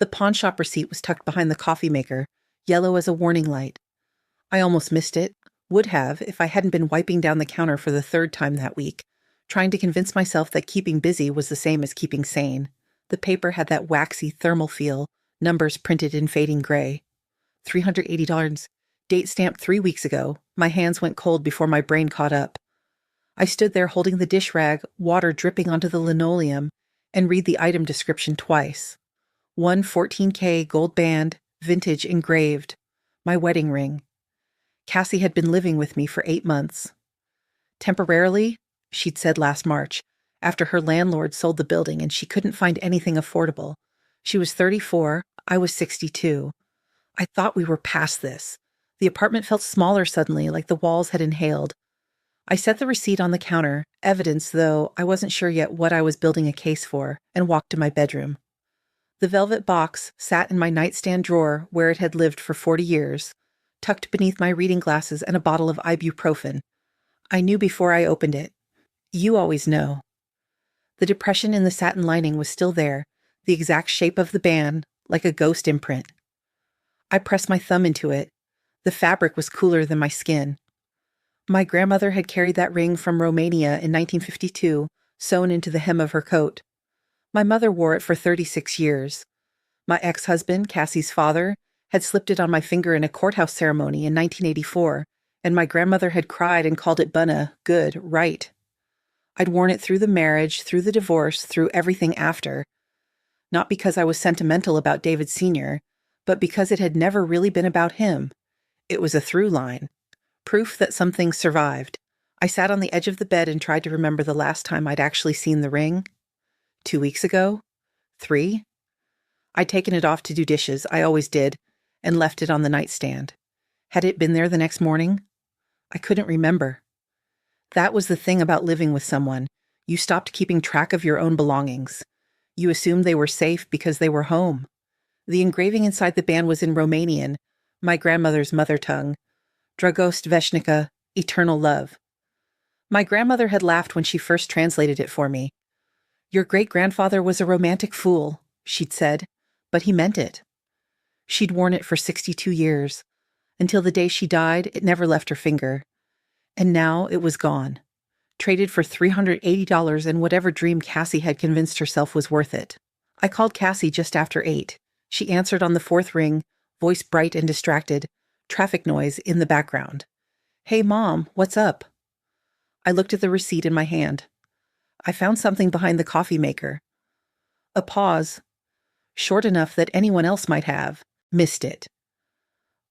The pawn shop receipt was tucked behind the coffee maker, yellow as a warning light. I almost missed it. Would have if I hadn't been wiping down the counter for the third time that week, trying to convince myself that keeping busy was the same as keeping sane. The paper had that waxy thermal feel, numbers printed in fading gray. $380. Date stamped 3 weeks ago. My hands went cold before my brain caught up. I stood there holding the dish rag, water dripping onto the linoleum, and read the item description twice. One 14K gold band, vintage engraved. My wedding ring. Cassie had been living with me for 8 months. Temporarily, she'd said last March, after her landlord sold the building and she couldn't find anything affordable. She was 34, I was 62. I thought we were past this. The apartment felt smaller suddenly, like the walls had inhaled. I set the receipt on the counter, evidence, though I wasn't sure yet what I was building a case for, and walked to my bedroom. The velvet box sat in my nightstand drawer where it had lived for 40 years, tucked beneath my reading glasses and a bottle of ibuprofen. I knew before I opened it. You always know. The depression in the satin lining was still there, the exact shape of the band, like a ghost imprint. I pressed my thumb into it. The fabric was cooler than my skin. My grandmother had carried that ring from Romania in 1952, sewn into the hem of her coat. My mother wore it for 36 years. My ex-husband, Cassie's father, had slipped it on my finger in a courthouse ceremony in 1984, and my grandmother had cried and called it bunna, good, right. I'd worn it through the marriage, through the divorce, through everything after. Not because I was sentimental about David Sr., but because it had never really been about him. It was a through line. Proof that some things survived. I sat on the edge of the bed and tried to remember the last time I'd actually seen the ring. 2 weeks ago? 3? I'd taken it off to do dishes, I always did, and left it on the nightstand. Had it been there the next morning? I couldn't remember. That was the thing about living with someone. You stopped keeping track of your own belongings. You assumed they were safe because they were home. The engraving inside the band was in Romanian, my grandmother's mother tongue. Dragost Veșnică, eternal love. My grandmother had laughed when she first translated it for me. Your great-grandfather was a romantic fool, she'd said, but he meant it. She'd worn it for 62 years. Until the day she died, it never left her finger. And now it was gone. Traded for $380 and whatever dream Cassie had convinced herself was worth it. I called Cassie just after 8. She answered on the 4th ring, voice bright and distracted, traffic noise in the background. Hey, Mom, what's up? I looked at the receipt in my hand. I found something behind the coffee maker. A pause, short enough that anyone else might have missed it.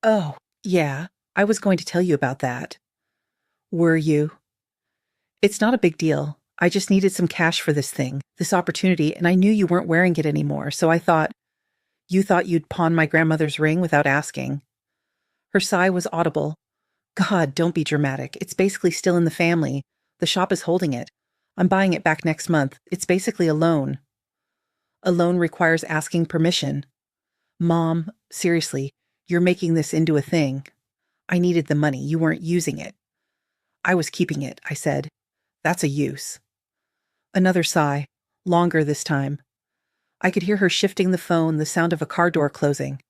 Oh, yeah, I was going to tell you about that. Were you? It's not a big deal. I just needed some cash for this thing, this opportunity, and I knew you weren't wearing it anymore, so I thought, you thought you'd pawn my grandmother's ring without asking. Her sigh was audible. God, don't be dramatic. It's basically still in the family. The shop is holding it. I'm buying it back next month. It's basically a loan. A loan requires asking permission. Mom, seriously, you're making this into a thing. I needed the money. You weren't using it. I was keeping it, I said. That's a use. Another sigh, longer this time. I could hear her shifting the phone, the sound of a car door closing.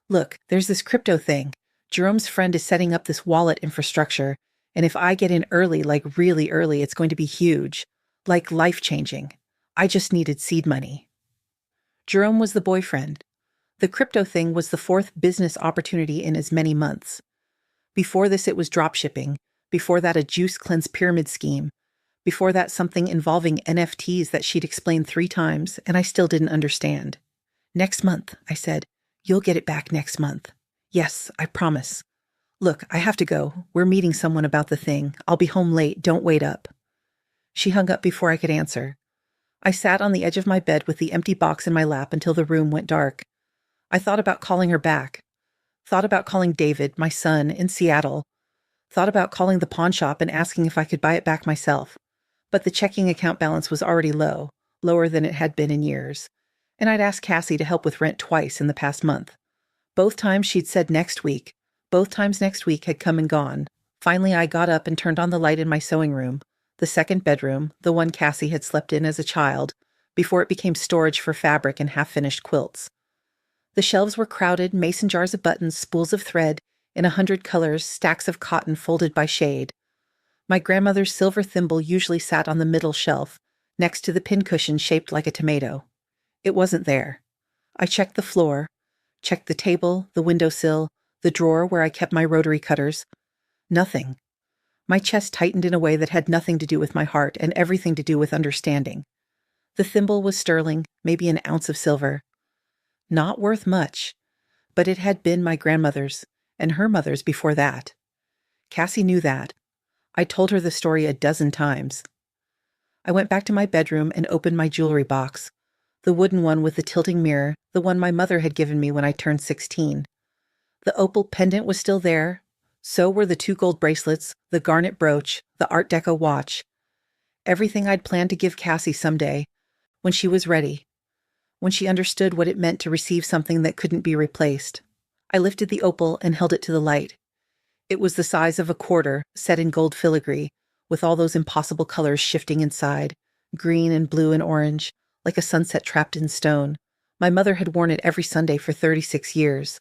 Look, there's this crypto thing. Jerome's friend is setting up this wallet infrastructure, and if I get in early, like really early, it's going to be huge, like life-changing. I just needed seed money. Jerome was the boyfriend. The crypto thing was the 4th business opportunity in as many months. Before this, it was dropshipping. Before that, a juice cleanse pyramid scheme. Before that, something involving NFTs that she'd explained 3 times, and I still didn't understand. Next month, I said. You'll get it back next month. Yes, I promise. Look, I have to go. We're meeting someone about the thing. I'll be home late. Don't wait up. She hung up before I could answer. I sat on the edge of my bed with the empty box in my lap until the room went dark. I thought about calling her back. Thought about calling David, my son, in Seattle. Thought about calling the pawn shop and asking if I could buy it back myself. But the checking account balance was already low, lower than it had been in years. And I'd asked Cassie to help with rent twice in the past month. Both times she'd said next week. Both times next week had come and gone. Finally, I got up and turned on the light in my sewing room, the second bedroom, the one Cassie had slept in as a child, before it became storage for fabric and half-finished quilts. The shelves were crowded, mason jars of buttons, spools of thread, in 100 colors, stacks of cotton folded by shade. My grandmother's silver thimble usually sat on the middle shelf, next to the pincushion shaped like a tomato. It wasn't there. I checked the floor, checked the table, the windowsill, the drawer where I kept my rotary cutters. Nothing. My chest tightened in a way that had nothing to do with my heart and everything to do with understanding. The thimble was sterling, maybe an ounce of silver. Not worth much, but it had been my grandmother's, and her mother's before that. Cassie knew that. I told her the story a dozen times. I went back to my bedroom and opened my jewelry box, the wooden one with the tilting mirror, the one my mother had given me when I turned 16. The opal pendant was still there. So were the 2 gold bracelets, the garnet brooch, the Art Deco watch. Everything I'd planned to give Cassie someday, when she was ready, when she understood what it meant to receive something that couldn't be replaced. I lifted the opal and held it to the light. It was the size of a quarter, set in gold filigree, with all those impossible colors shifting inside, green and blue and orange, like a sunset trapped in stone. My mother had worn it every Sunday for 36 years.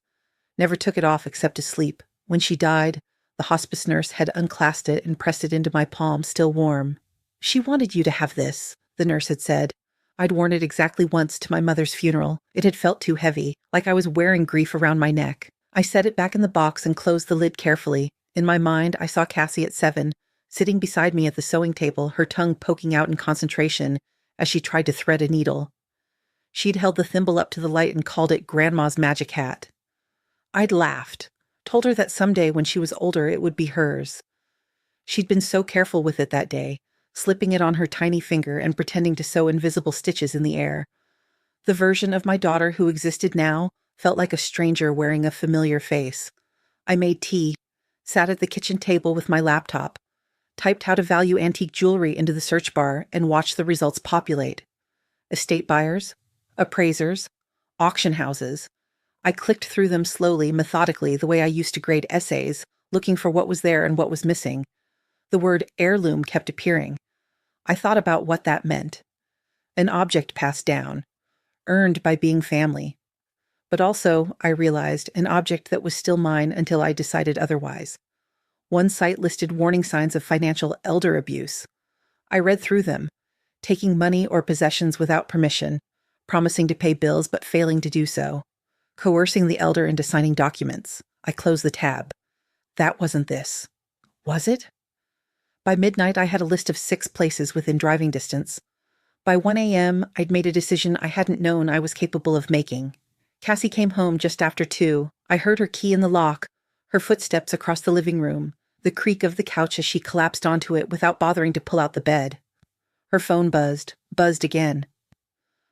Never took it off except to sleep. When she died, the hospice nurse had unclasped it and pressed it into my palm, still warm. "She wanted you to have this," the nurse had said. I'd worn it exactly once to my mother's funeral. It had felt too heavy, like I was wearing grief around my neck. I set it back in the box and closed the lid carefully. In my mind, I saw Cassie at 7, sitting beside me at the sewing table, her tongue poking out in concentration as she tried to thread a needle. She'd held the thimble up to the light and called it Grandma's magic hat. I'd laughed, told her that someday when she was older it would be hers. She'd been so careful with it that day, slipping it on her tiny finger and pretending to sew invisible stitches in the air. The version of my daughter who existed now felt like a stranger wearing a familiar face. I made tea, sat at the kitchen table with my laptop, typed how to value antique jewelry into the search bar, and watched the results populate. Estate buyers, appraisers, auction houses. I clicked through them slowly, methodically, the way I used to grade essays, looking for what was there and what was missing. The word heirloom kept appearing. I thought about what that meant. An object passed down, earned by being family. But also, I realized, an object that was still mine until I decided otherwise. One site listed warning signs of financial elder abuse. I read through them, taking money or possessions without permission, promising to pay bills but failing to do so, coercing the elder into signing documents. I closed the tab. That wasn't this. Was it? By midnight, I had a list of 6 places within driving distance. By 1 a.m., I'd made a decision I hadn't known I was capable of making. Cassie came home just after 2. I heard her key in the lock, her footsteps across the living room, the creak of the couch as she collapsed onto it without bothering to pull out the bed. Her phone buzzed again.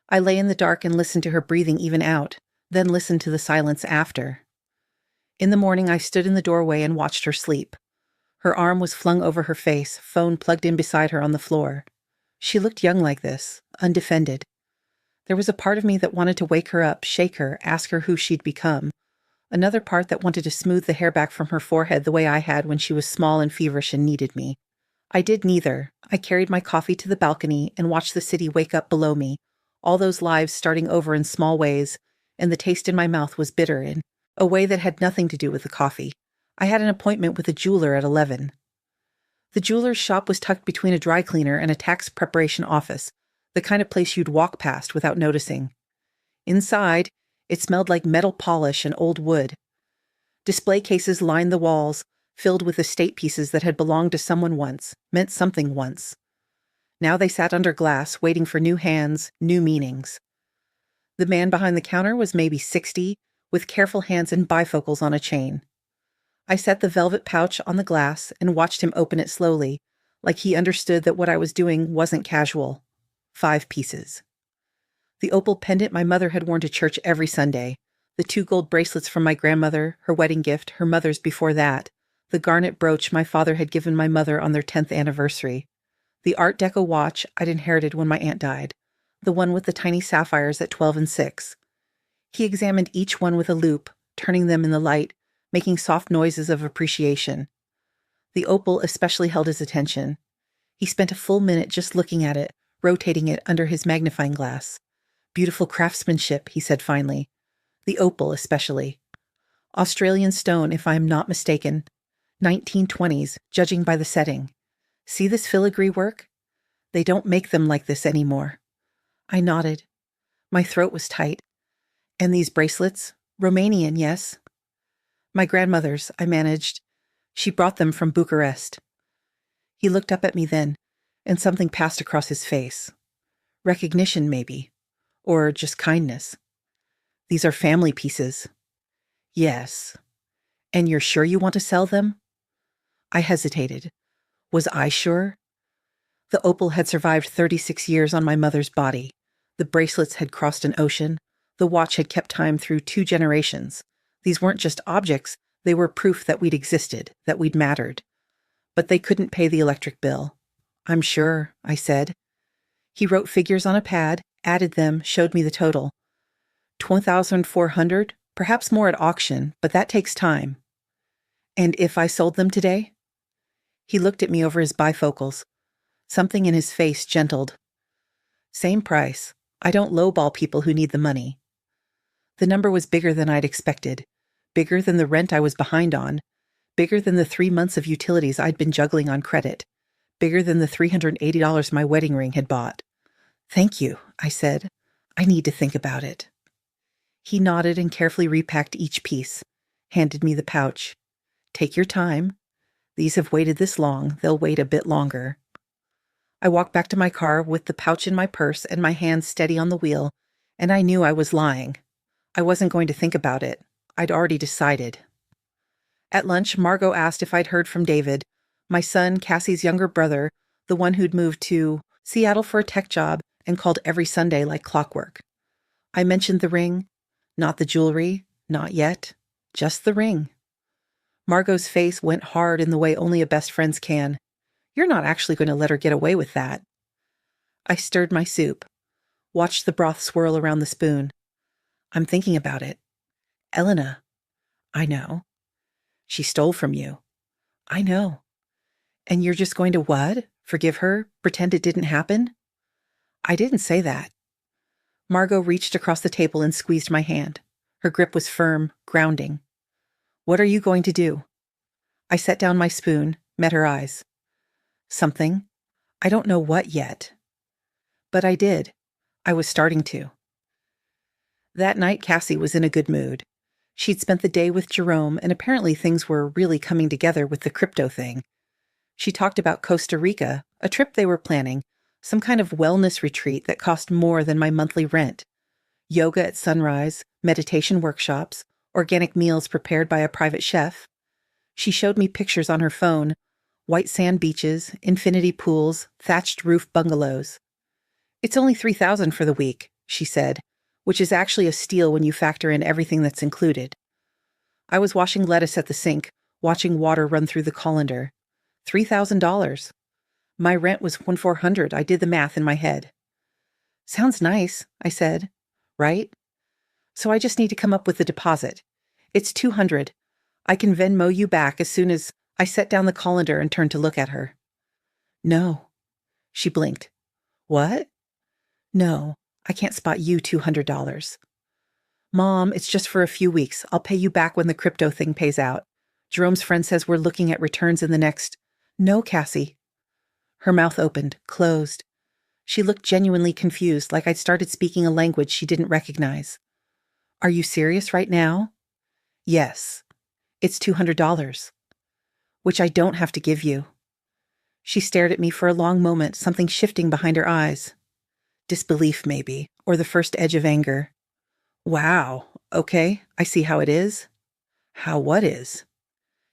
I lay in the dark and listened to her breathing even out, then listened to the silence after. In the morning, I stood in the doorway and watched her sleep. Her arm was flung over her face, phone plugged in beside her on the floor. She looked young like this, undefended. There was a part of me that wanted to wake her up, shake her, ask her who she'd become. Another part that wanted to smooth the hair back from her forehead the way I had when she was small and feverish and needed me. I did neither. I carried my coffee to the balcony and watched the city wake up below me, all those lives starting over in small ways, and the taste in my mouth was bitter in a way that had nothing to do with the coffee. I had an appointment with a jeweler at 11. The jeweler's shop was tucked between a dry cleaner and a tax preparation office, the kind of place you'd walk past without noticing. Inside, it smelled like metal polish and old wood. Display cases lined the walls, filled with estate pieces that had belonged to someone once, meant something once. Now they sat under glass, waiting for new hands, new meanings. The man behind the counter was maybe 60, with careful hands and bifocals on a chain. I set the velvet pouch on the glass and watched him open it slowly, like he understood that what I was doing wasn't casual. 5 pieces. The opal pendant my mother had worn to church every Sunday, the 2 gold bracelets from my grandmother, her wedding gift, her mother's before that, the garnet brooch my father had given my mother on their 10th anniversary, the Art Deco watch I'd inherited when my aunt died, the one with the tiny sapphires at 12 and 6. He examined each one with a loupe, turning them in the light, making soft noises of appreciation. The opal especially held his attention. He spent a full minute just looking at it, rotating it under his magnifying glass. "Beautiful craftsmanship," he said finally. The opal, especially. Australian stone, if I am not mistaken. 1920s, judging by the setting. See this filigree work? They don't make them like this anymore. I nodded. My throat was tight. And these bracelets? Romanian, yes. My grandmother's, I managed. She brought them from Bucharest. He looked up at me then, and something passed across his face. Recognition, maybe. Or just kindness. These are family pieces. Yes. And you're sure you want to sell them? I hesitated. Was I sure? The opal had survived 36 years on my mother's body. The bracelets had crossed an ocean. The watch had kept time through 2 generations. These weren't just objects, they were proof that we'd existed, that we'd mattered. But they couldn't pay the electric bill. I'm sure, I said. He wrote figures on a pad, added them, showed me the total. 2,400, perhaps more at auction, but that takes time. And if I sold them today? He looked at me over his bifocals. Something in his face gentled. Same price. I don't lowball people who need the money. The number was bigger than I'd expected. Bigger than the rent I was behind on. Bigger than the 3 months of utilities I'd been juggling on credit. Bigger than the $380 my wedding ring had bought. Thank you, I said. I need to think about it. He nodded and carefully repacked each piece, handed me the pouch. Take your time. These have waited this long, they'll wait a bit longer. I walked back to my car with the pouch in my purse and my hands steady on the wheel, and I knew I was lying. I wasn't going to think about it. I'd already decided. At lunch, Margot asked if I'd heard from David, my son, Cassie's younger brother, the one who'd moved to Seattle for a tech job and called every Sunday like clockwork. I mentioned the ring, not the jewelry, not yet, just the ring. Margot's face went hard in the way only a best friend's can. You're not actually going to let her get away with that. I stirred my soup, watched the broth swirl around the spoon. I'm thinking about it. Elena. I know. She stole from you. I know. And you're just going to what? Forgive her? Pretend it didn't happen? I didn't say that. Margot reached across the table and squeezed my hand. Her grip was firm, grounding. What are you going to do? I set down my spoon, met her eyes. Something. I don't know what yet. But I did. I was starting to. That night, Cassie was in a good mood. She'd spent the day with Jerome, and apparently things were really coming together with the crypto thing. She talked about Costa Rica, a trip they were planning, some kind of wellness retreat that cost more than my monthly rent. Yoga at sunrise, meditation workshops, organic meals prepared by a private chef. She showed me pictures on her phone, white sand beaches, infinity pools, thatched roof bungalows. It's only $3,000 for the week, she said, which is actually a steal when you factor in everything that's included. I was washing lettuce at the sink, watching water run through the colander. $3,000. My rent was $1,400. I did the math in my head. Sounds nice, I said. Right? So I just need to come up with the deposit. It's $200. I can Venmo you back as soon as I set down the colander and turned to look at her. No. She blinked. What? No, I can't spot you $200. Mom, it's just for a few weeks. I'll pay you back when the crypto thing pays out. Jerome's friend says we're looking at returns in the next... No, Cassie. Her mouth opened, closed. She looked genuinely confused, like I'd started speaking a language she didn't recognize. Are you serious right now? Yes. It's $200. Which I don't have to give you. She stared at me for a long moment, something shifting behind her eyes. Disbelief, maybe, or the first edge of anger. Wow, okay, I see how it is. How what is?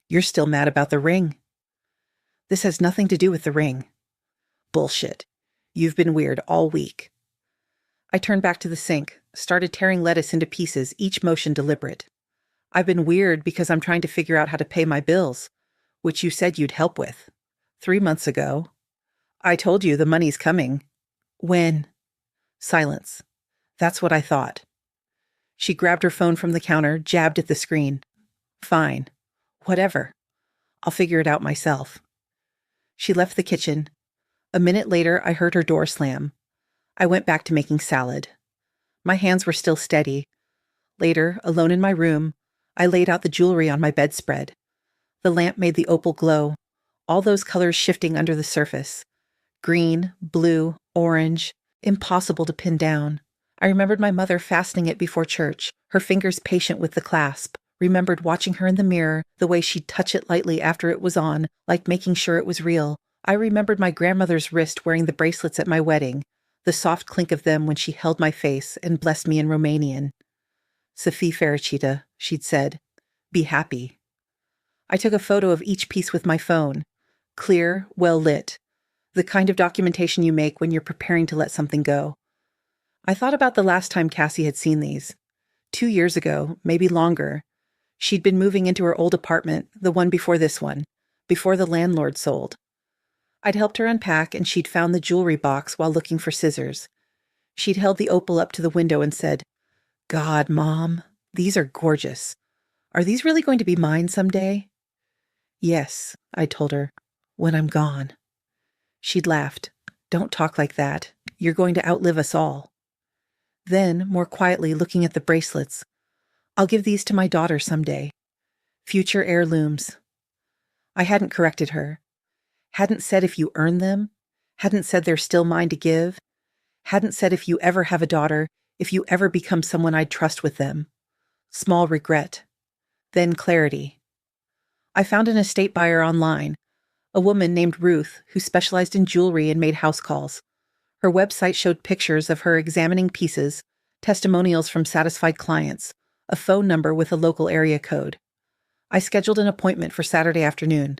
You're still mad about the ring. This has nothing to do with the ring. Bullshit. You've been weird all week. I turned back to the sink, started tearing lettuce into pieces, each motion deliberate. I've been weird because I'm trying to figure out how to pay my bills, which you said you'd help with. 3 months ago. I told you the money's coming. When? Silence. That's what I thought. She grabbed her phone from the counter, jabbed at the screen. Fine. Whatever. I'll figure it out myself. She left the kitchen. A minute later, I heard her door slam. I went back to making salad. My hands were still steady. Later, alone in my room, I laid out the jewelry on my bedspread. The lamp made the opal glow, all those colors shifting under the surface. Green, blue, orange, impossible to pin down. I remembered my mother fastening it before church, her fingers patient with the clasp. Remembered watching her in the mirror, the way she'd touch it lightly after it was on, like making sure it was real. I remembered my grandmother's wrist wearing the bracelets at my wedding, the soft clink of them when she held my face and blessed me in Romanian. Sophie Fericita, she'd said, be happy. I took a photo of each piece with my phone. Clear, well lit. The kind of documentation you make when you're preparing to let something go. I thought about the last time Cassie had seen these. 2 years ago, maybe longer. She'd been moving into her old apartment, the one before this one, before the landlord sold. I'd helped her unpack, and she'd found the jewelry box while looking for scissors. She'd held the opal up to the window and said, God, Mom, these are gorgeous. Are these really going to be mine someday? Yes, I told her, when I'm gone. She'd laughed. Don't talk like that. You're going to outlive us all. Then, more quietly looking at the bracelets, I'll give these to my daughter someday. Future heirlooms. I hadn't corrected her. Hadn't said if you earn them. Hadn't said they're still mine to give. Hadn't said if you ever have a daughter, if you ever become someone I'd trust with them. Small regret. Then clarity. I found an estate buyer online, a woman named Ruth who specialized in jewelry and made house calls. Her website showed pictures of her examining pieces, testimonials from satisfied clients, a phone number with a local area code. I scheduled an appointment for Saturday afternoon.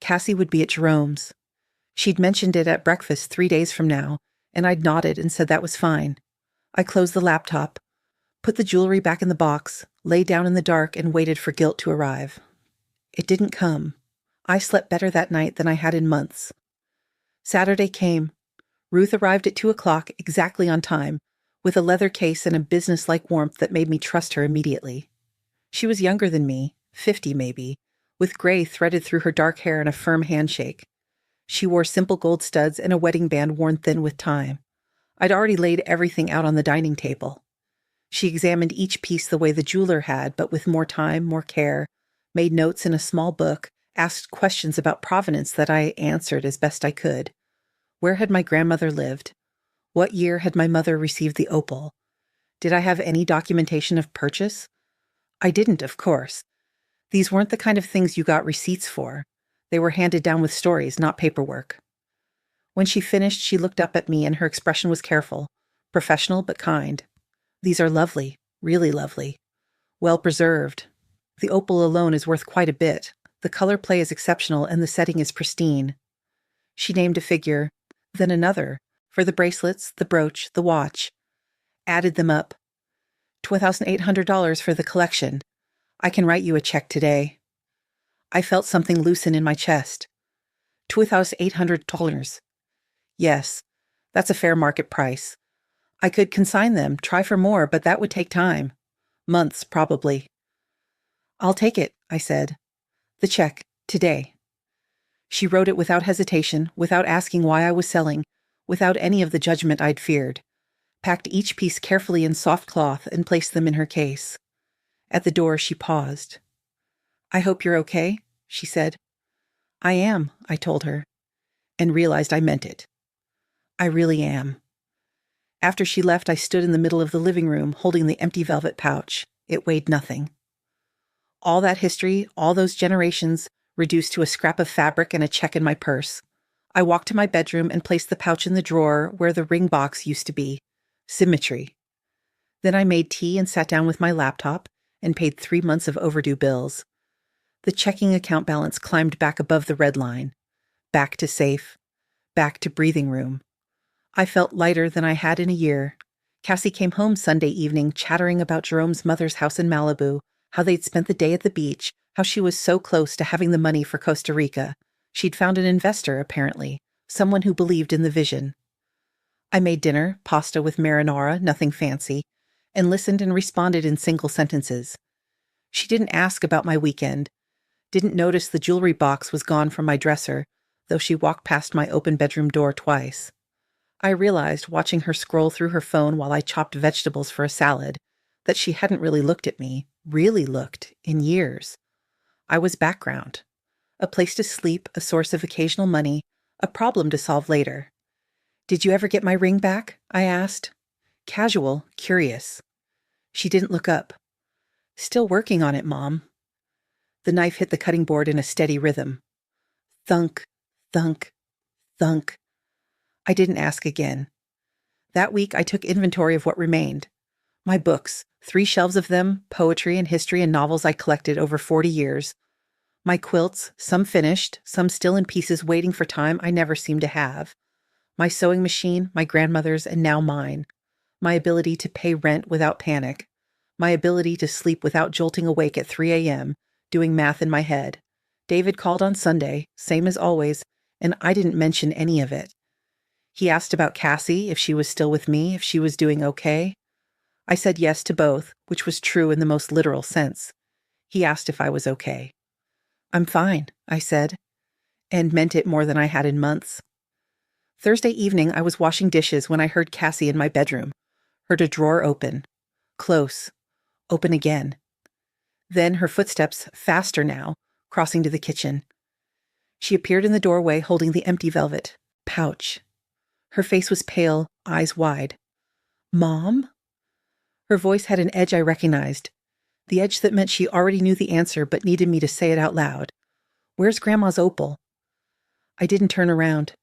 Cassie would be at Jerome's. She'd mentioned it at breakfast 3 days from now, and I'd nodded and said that was fine. I closed the laptop, put the jewelry back in the box, lay down in the dark, and waited for guilt to arrive. It didn't come. I slept better that night than I had in months. Saturday came. Ruth arrived at 2 o'clock, exactly on time, with a leather case and a business-like warmth that made me trust her immediately. She was younger than me, 50 maybe, with gray threaded through her dark hair and a firm handshake. She wore simple gold studs and a wedding band worn thin with time. I'd already laid everything out on the dining table. She examined each piece the way the jeweler had, but with more time, more care, made notes in a small book, asked questions about provenance that I answered as best I could. Where had my grandmother lived? What year had my mother received the opal? Did I have any documentation of purchase? I didn't, of course. These weren't the kind of things you got receipts for. They were handed down with stories, not paperwork. When she finished, she looked up at me and her expression was careful, professional but kind. These are lovely, really lovely. Well preserved. The opal alone is worth quite a bit. The color play is exceptional and the setting is pristine. She named a figure, then another, for the bracelets, the brooch, the watch. Added them up. $2,800 for the collection. I can write you a check today. I felt something loosen in my chest. $2,800. Yes, that's a fair market price. I could consign them, try for more, but that would take time. Months, probably. I'll take it, I said. The check, today. She wrote it without hesitation, without asking why I was selling, without any of the judgment I'd feared. Packed each piece carefully in soft cloth and placed them in her case. At the door, she paused. I hope you're okay, she said. I am, I told her, and realized I meant it. I really am. After she left, I stood in the middle of the living room, holding the empty velvet pouch. It weighed nothing. All that history, all those generations, reduced to a scrap of fabric and a check in my purse. I walked to my bedroom and placed the pouch in the drawer where the ring box used to be. Symmetry. Then I made tea and sat down with my laptop and paid 3 months of overdue bills. The checking account balance climbed back above the red line. Back to safe. Back to breathing room. I felt lighter than I had in a year. Cassie came home Sunday evening chattering about Jerome's mother's house in Malibu, how they'd spent the day at the beach, how she was so close to having the money for Costa Rica. She'd found an investor, apparently, someone who believed in the vision. I made dinner, pasta with marinara, nothing fancy, and listened and responded in single sentences. She didn't ask about my weekend, didn't notice the jewelry box was gone from my dresser, though she walked past my open bedroom door twice. I realized, watching her scroll through her phone while I chopped vegetables for a salad, that she hadn't really looked at me, really looked, in years. I was background. A place to sleep, a source of occasional money, a problem to solve later. "Did you ever get my ring back?" I asked. Casual, curious. She didn't look up. "Still working on it, Mom." The knife hit the cutting board in a steady rhythm. Thunk, thunk, thunk. I didn't ask again. That week I took inventory of what remained. My books, 3 shelves of them, poetry and history and novels I collected over 40 years. My quilts, some finished, some still in pieces waiting for time I never seemed to have. My sewing machine, my grandmother's, and now mine. My ability to pay rent without panic. My ability to sleep without jolting awake at 3 a.m., doing math in my head. David called on Sunday, same as always, and I didn't mention any of it. He asked about Cassie, if she was still with me, if she was doing okay. I said yes to both, which was true in the most literal sense. He asked if I was okay. "I'm fine," I said, and meant it more than I had in months. Thursday evening, I was washing dishes when I heard Cassie in my bedroom. Heard a drawer open. Close. Open again. Then her footsteps, faster now, crossing to the kitchen. She appeared in the doorway holding the empty velvet pouch. Her face was pale, eyes wide. "Mom?" Her voice had an edge I recognized. The edge that meant she already knew the answer but needed me to say it out loud. "Where's Grandma's opal?" I didn't turn around.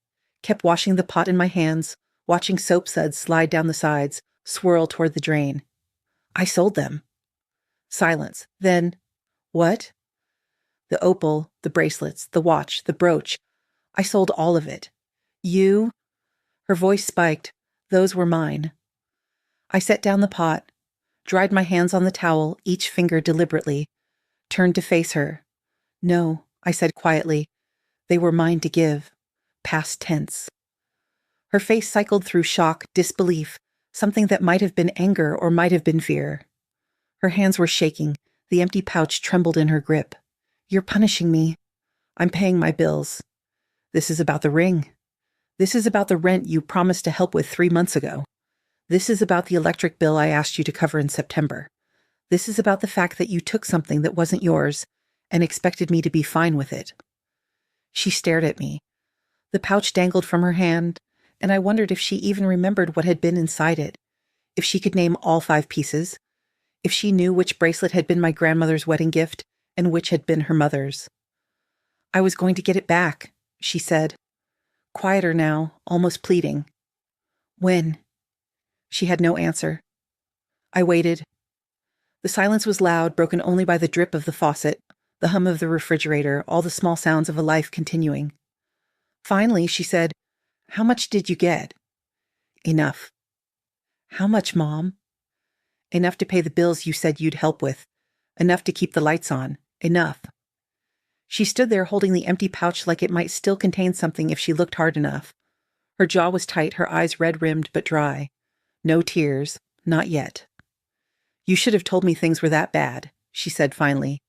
Kept washing the pot in my hands, watching soap suds slide down the sides, swirl toward the drain. "I sold them." Silence. Then, "What?" "The opal, the bracelets, the watch, the brooch. I sold all of it." "You?" Her voice spiked. "Those were mine." I set down the pot, dried my hands on the towel, each finger deliberately, turned to face her. "No," I said quietly. "They were mine to give." Past tense. Her face cycled through shock, disbelief, something that might have been anger or might have been fear. Her hands were shaking. The empty pouch trembled in her grip. "You're punishing me." "I'm paying my bills." "This is about the ring." "This is about the rent you promised to help with 3 months ago." "This is about the electric bill I asked you to cover in September." "This is about the fact that you took something that wasn't yours and expected me to be fine with it." She stared at me. The pouch dangled from her hand, and I wondered if she even remembered what had been inside it, if she could name all 5 pieces, if she knew which bracelet had been my grandmother's wedding gift and which had been her mother's. "I was going to get it back," she said, quieter now, almost pleading. "When?" She had no answer. I waited. The silence was loud, broken only by the drip of the faucet, the hum of the refrigerator, all the small sounds of a life continuing. Finally, she said, "How much did you get?" "Enough." "How much, Mom?" "Enough to pay the bills you said you'd help with. Enough to keep the lights on. Enough." She stood there holding the empty pouch like it might still contain something if she looked hard enough. Her jaw was tight, her eyes red-rimmed but dry. No tears. Not yet. "You should have told me things were that bad," she said finally.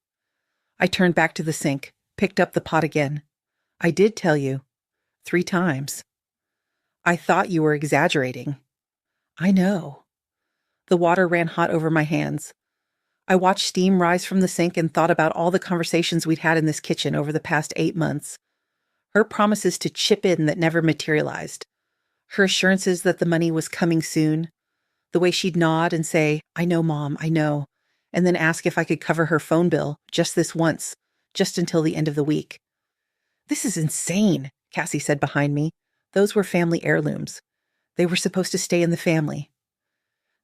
I turned back to the sink, picked up the pot again. "I did tell you. 3 times. I thought you were exaggerating." "I know." The water ran hot over my hands. I watched steam rise from the sink and thought about all the conversations we'd had in this kitchen over the past 8 months. Her promises to chip in that never materialized. Her assurances that the money was coming soon. The way she'd nod and say, "I know, Mom, I know," and then ask if I could cover her phone bill, just this once, just until the end of the week. "This is insane," Cassie said behind me. "Those were family heirlooms. They were supposed to stay in the family."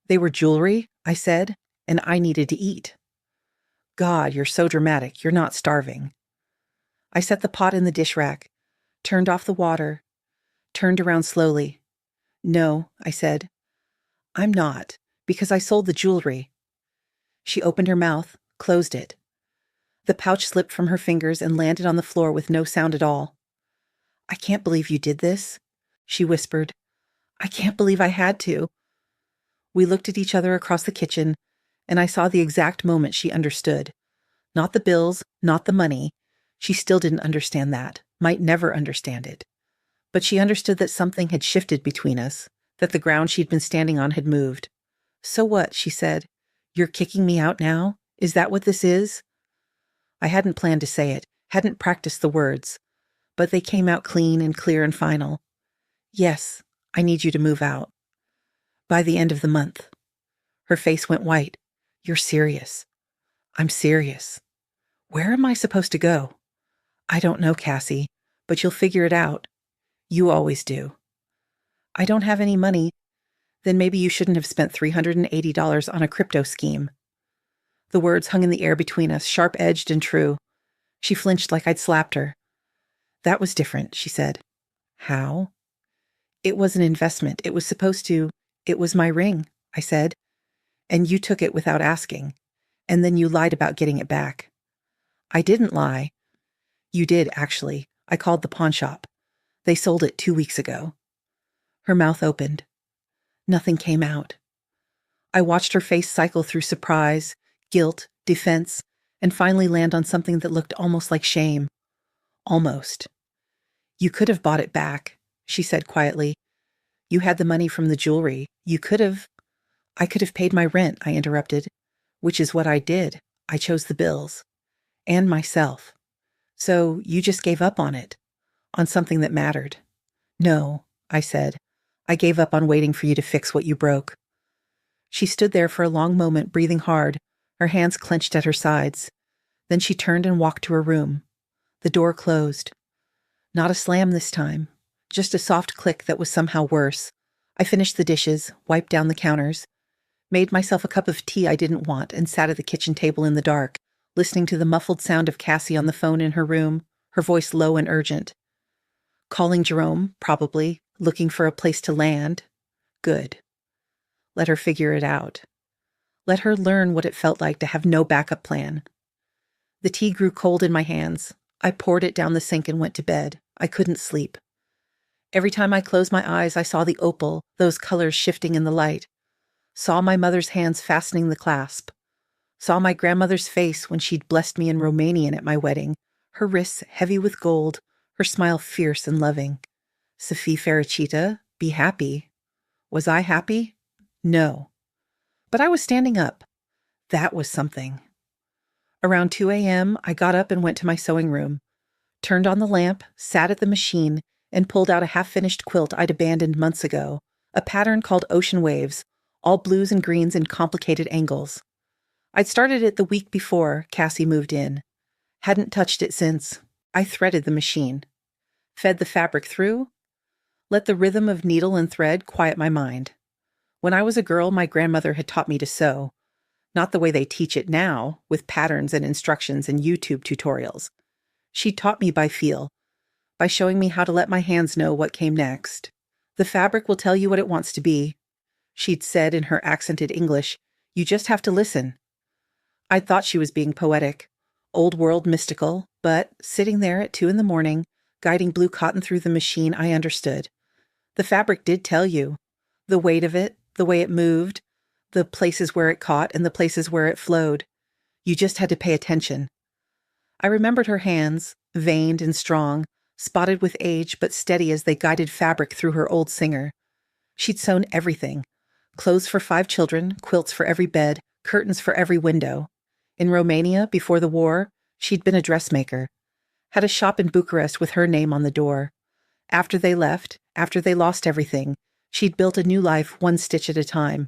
"They were jewelry," I said, "and I needed to eat." "God, you're so dramatic. You're not starving." I set the pot in the dish rack, turned off the water, turned around slowly. "No," I said. "I'm not, because I sold the jewelry." She opened her mouth, closed it. The pouch slipped from her fingers and landed on the floor with no sound at all. "I can't believe you did this," she whispered. "I can't believe I had to." We looked at each other across the kitchen, and I saw the exact moment she understood. Not the bills, not the money. She still didn't understand that, might never understand it. But she understood that something had shifted between us, that the ground she'd been standing on had moved. "So what?" she said. You're kicking me out now? Is that what this is? I hadn't planned to say it, hadn't practiced the words, but they came out clean and clear and final. Yes, I need you to move out. By the end of the month. Her face went white. You're serious. I'm serious. Where am I supposed to go? I don't know, Cassie, but you'll figure it out. You always do. I don't have any money. Then maybe you shouldn't have spent $380 on a crypto scheme. The words hung in the air between us, sharp-edged and true. She flinched like I'd slapped her. That was different, she said. How? It was an investment. It was my ring, I said. And you took it without asking. And then you lied about getting it back. I didn't lie. You did, actually. I called the pawn shop. They sold it 2 weeks ago. Her mouth opened. Nothing came out. I watched her face cycle through surprise, guilt, defense, and finally land on something that looked almost like shame. Almost. You could have bought it back, she said quietly. You had the money from the jewelry. You could have. I could have paid my rent, I interrupted, which is what I did. I chose the bills. And myself. So you just gave up on it. On something that mattered. No, I said. I gave up on waiting for you to fix what you broke. She stood there for a long moment, breathing hard, her hands clenched at her sides. Then she turned and walked to her room. The door closed. Not a slam this time. Just a soft click that was somehow worse. I finished the dishes, wiped down the counters, made myself a cup of tea I didn't want, and sat at the kitchen table in the dark, listening to the muffled sound of Cassie on the phone in her room, her voice low and urgent. Calling Jerome, probably, looking for a place to land. Good. Let her figure it out. Let her learn what it felt like to have no backup plan. The tea grew cold in my hands. I poured it down the sink and went to bed. I couldn't sleep. Every time I closed my eyes, I saw the opal, those colors shifting in the light. Saw my mother's hands fastening the clasp. Saw my grandmother's face when she'd blessed me in Romanian at my wedding, her wrists heavy with gold, her smile fierce and loving. Sophie Ferrachita, be happy. Was I happy? No. But I was standing up. That was something. Around 2 a.m., I got up and went to my sewing room, turned on the lamp, sat at the machine, and pulled out a half-finished quilt I'd abandoned months ago, a pattern called Ocean Waves, all blues and greens in complicated angles. I'd started it the week before Cassie moved in. Hadn't touched it since. I threaded the machine. Fed the fabric through. Let the rhythm of needle and thread quiet my mind. When I was a girl, my grandmother had taught me to sew. Not the way they teach it now, with patterns and instructions and YouTube tutorials. She taught me by feel, by showing me how to let my hands know what came next. The fabric will tell you what it wants to be. She'd said in her accented English, you just have to listen. I'd thought she was being poetic, old world mystical, but sitting there at 2 a.m, guiding blue cotton through the machine, I understood. The fabric did tell you. The weight of it, the way it moved, the places where it caught and the places where it flowed. You just had to pay attention. I remembered her hands, veined and strong, spotted with age but steady as they guided fabric through her old singer. She'd sewn everything. Clothes for 5 children, quilts for every bed, curtains for every window. In Romania, before the war, she'd been a dressmaker. Had a shop in Bucharest with her name on the door. After they left, after they lost everything, she'd built a new life one stitch at a time.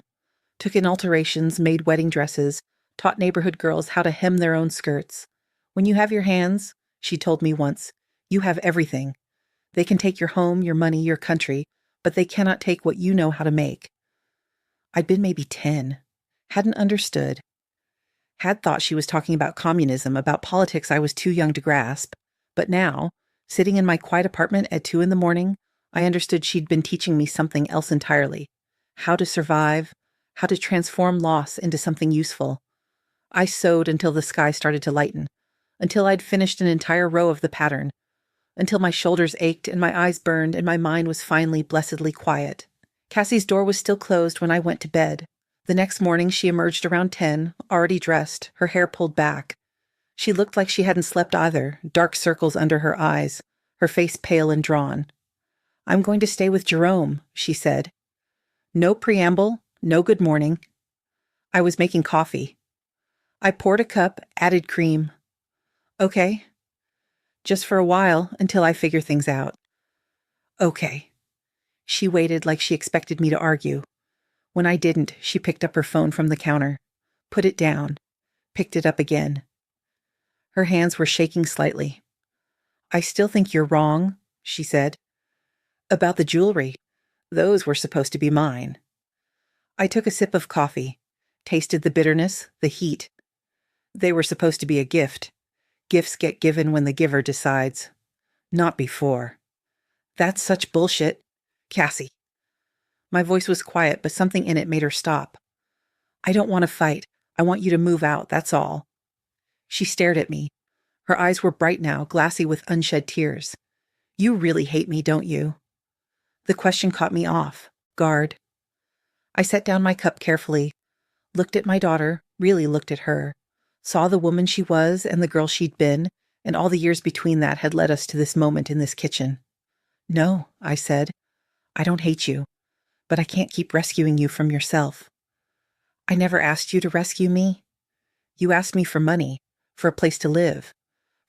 Took in alterations, made wedding dresses, taught neighborhood girls how to hem their own skirts. When you have your hands, she told me once, you have everything. They can take your home, your money, your country, but they cannot take what you know how to make. I'd been maybe 10. Hadn't understood. Had thought she was talking about communism, about politics I was too young to grasp. But now, sitting in my quiet apartment at 2 a.m, I understood she'd been teaching me something else entirely. How to survive, how to transform loss into something useful. I sewed until the sky started to lighten, until I'd finished an entire row of the pattern, until my shoulders ached and my eyes burned and my mind was finally blessedly quiet. Cassie's door was still closed when I went to bed. The next morning she emerged around 10, already dressed, her hair pulled back. She looked like she hadn't slept either, dark circles under her eyes, her face pale and drawn. I'm going to stay with Jerome, she said. No preamble, no good morning. I was making coffee. I poured a cup, added cream. Okay. Just for a while, until I figure things out. Okay. She waited like she expected me to argue. When I didn't, she picked up her phone from the counter, put it down, picked it up again. Her hands were shaking slightly. I still think you're wrong, she said. About the jewelry. Those were supposed to be mine. I took a sip of coffee, tasted the bitterness, the heat. They were supposed to be a gift. Gifts get given when the giver decides. Not before. That's such bullshit. Cassie. My voice was quiet, but something in it made her stop. I don't want to fight. I want you to move out, that's all. She stared at me. Her eyes were bright now, glassy with unshed tears. You really hate me, don't you? The question caught me off guard. I set down my cup carefully, looked at my daughter, really looked at her, saw the woman she was and the girl she'd been, and all the years between that had led us to this moment in this kitchen. No, I said. I don't hate you, but I can't keep rescuing you from yourself. I never asked you to rescue me. You asked me for money, for a place to live,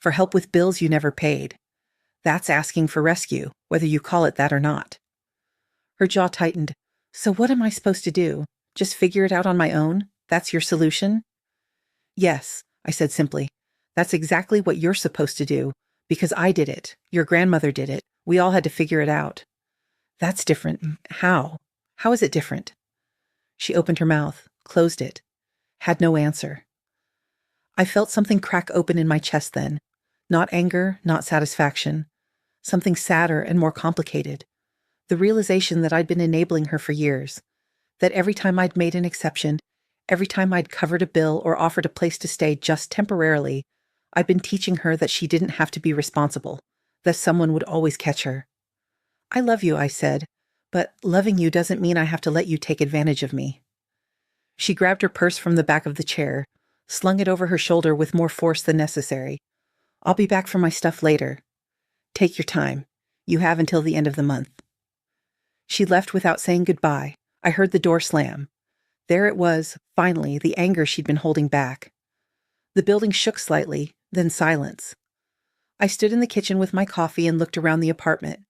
for help with bills you never paid. That's asking for rescue, whether you call it that or not. Her jaw tightened. So what am I supposed to do? Just figure it out on my own? That's your solution? Yes, I said simply. That's exactly what you're supposed to do, because I did it. Your grandmother did it. We all had to figure it out. That's different. How? How is it different? She opened her mouth, closed it, had no answer. I felt something crack open in my chest then. Not anger, not satisfaction. Something sadder and more complicated. The realization that I'd been enabling her for years. That every time I'd made an exception, every time I'd covered a bill or offered a place to stay just temporarily, I'd been teaching her that she didn't have to be responsible, that someone would always catch her. I love you, I said, but loving you doesn't mean I have to let you take advantage of me. She grabbed her purse from the back of the chair, slung it over her shoulder with more force than necessary. I'll be back for my stuff later. Take your time. You have until the end of the month. She left without saying goodbye. I heard the door slam. There it was, finally, the anger she'd been holding back. The building shook slightly, then silence. I stood in the kitchen with my coffee and looked around the apartment.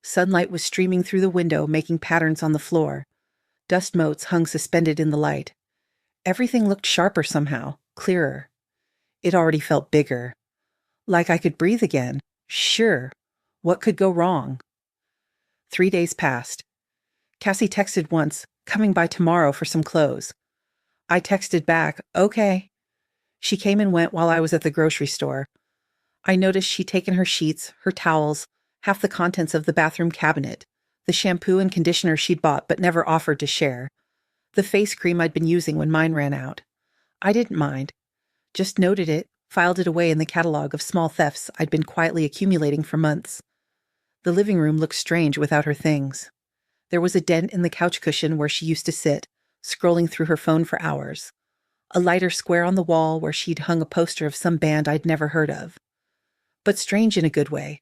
Sunlight was streaming through the window, making patterns on the floor. Dust motes hung suspended in the light. Everything looked sharper somehow, clearer. It already felt bigger. Like I could breathe again. Sure. What could go wrong? 3 days passed. Cassie texted once, coming by tomorrow for some clothes. I texted back, okay. She came and went while I was at the grocery store. I noticed she'd taken her sheets, her towels, half the contents of the bathroom cabinet, the shampoo and conditioner she'd bought but never offered to share, the face cream I'd been using when mine ran out. I didn't mind. Just noted it, filed it away in the catalog of small thefts I'd been quietly accumulating for months. The living room looked strange without her things. There was a dent in the couch cushion where she used to sit, scrolling through her phone for hours. A lighter square on the wall where she'd hung a poster of some band I'd never heard of. But strange in a good way,